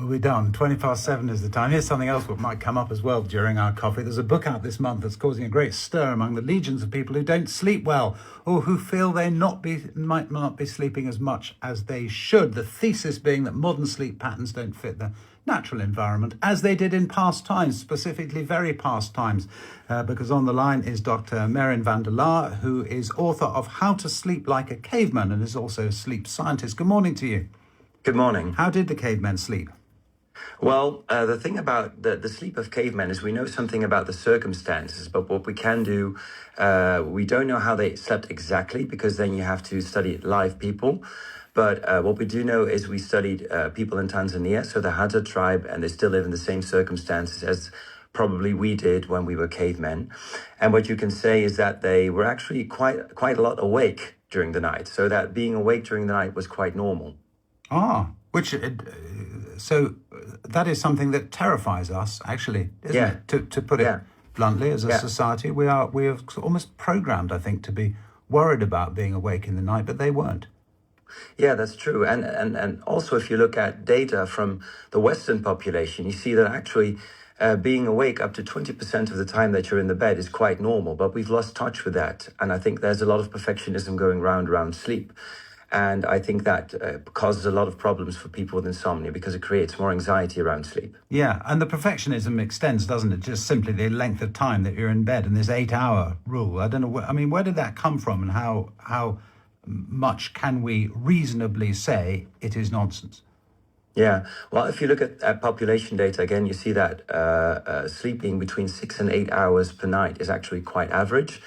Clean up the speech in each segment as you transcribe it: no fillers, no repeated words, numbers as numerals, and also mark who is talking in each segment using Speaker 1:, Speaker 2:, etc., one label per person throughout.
Speaker 1: We're done. 7:20 is the time. Here's something else that might come up as well during our coffee. There's a book out this month that's causing a great stir among the legions of people who don't sleep well or who feel they might not be sleeping as much as they should. The thesis being that modern sleep patterns don't fit the natural environment as they did in past times, specifically very past times. Because on the line is Dr. Merijn van der Laar, who is author of How to Sleep Like a Caveman and is also a sleep scientist. Good morning to you.
Speaker 2: Good morning.
Speaker 1: How did the cavemen sleep?
Speaker 2: Well, the thing about the sleep of cavemen is we know something about the circumstances, but what we can do, we don't know how they slept exactly, because then you have to study live people. But what we do know is we studied people in Tanzania, so the Hadza tribe, and they still live in the same circumstances as probably we did when we were cavemen. And what you can say is that they were actually quite a lot awake during the night, so that being awake during the night was quite normal.
Speaker 1: So that is something that terrifies us, actually, isn't it? To put it bluntly, as a society, we are almost programmed, I think, to be worried about being awake in the night, but they weren't.
Speaker 2: Yeah, that's true. And also, if you look at data from the Western population, you see that actually being awake up to 20% of the time that you're in the bed is quite normal, but we've lost touch with that. And I think there's a lot of perfectionism going around sleep. And I think that causes a lot of problems for people with insomnia because it creates more anxiety around sleep.
Speaker 1: Yeah, and the perfectionism extends, doesn't it? Just simply the length of time that you're in bed and this 8-hour rule. I don't know. Where did that come from, and how much can we reasonably say it is nonsense?
Speaker 2: Yeah, well, if you look at population data, again, you see that sleeping between 6 and 8 hours per night is actually quite average.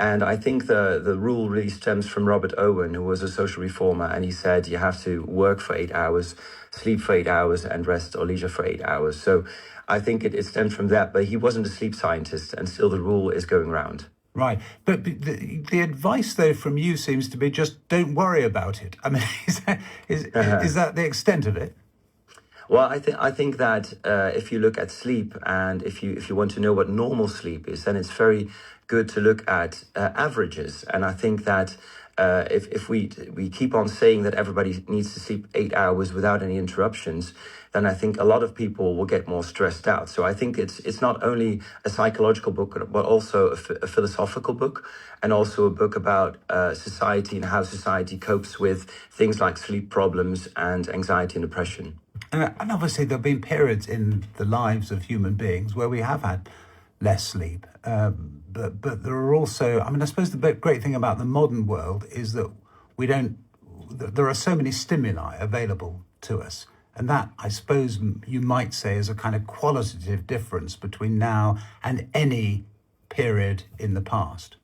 Speaker 2: And I think the rule really stems from Robert Owen, who was a social reformer, and he said you have to work for 8 hours, sleep for 8 hours, and rest or leisure for 8 hours. So I think it stems from that, but he wasn't a sleep scientist, and still the rule is going round.
Speaker 1: Right. But the advice, though, from you seems to be just don't worry about it. I mean, is that the extent of it?
Speaker 2: Well, I think that if you look at sleep, and if you want to know what normal sleep is, then it's very good to look at averages. And I think that if we keep on saying that everybody needs to sleep 8 hours without any interruptions, then I think a lot of people will get more stressed out. So I think it's not only a psychological book, but also a philosophical book, and also a book about society and how society copes with things like sleep problems and anxiety and depression.
Speaker 1: And obviously there have been periods in the lives of human beings where we have had less sleep. But there are also, I suppose the great thing about the modern world is that there are so many stimuli available to us. And that, I suppose you might say, is a kind of qualitative difference between now and any period in the past.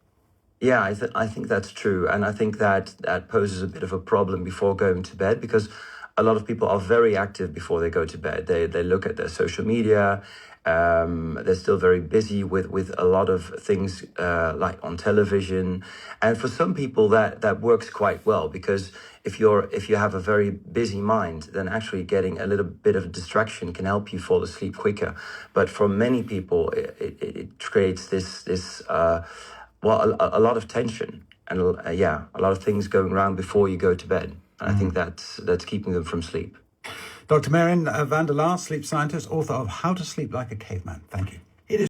Speaker 2: Yeah, I think that's true. And I think that poses a bit of a problem before going to bed, because a lot of people are very active before they go to bed. They look at their social media. They're still very busy with a lot of things like on television. And for some people that works quite well, because if you have a very busy mind, then actually getting a little bit of distraction can help you fall asleep quicker. But for many people, it creates this a lot of tension and a lot of things going around before you go to bed. And I think that's keeping them from sleep.
Speaker 1: Dr. Merijn van der Laar, sleep scientist, author of How to Sleep Like a Caveman. Thank you.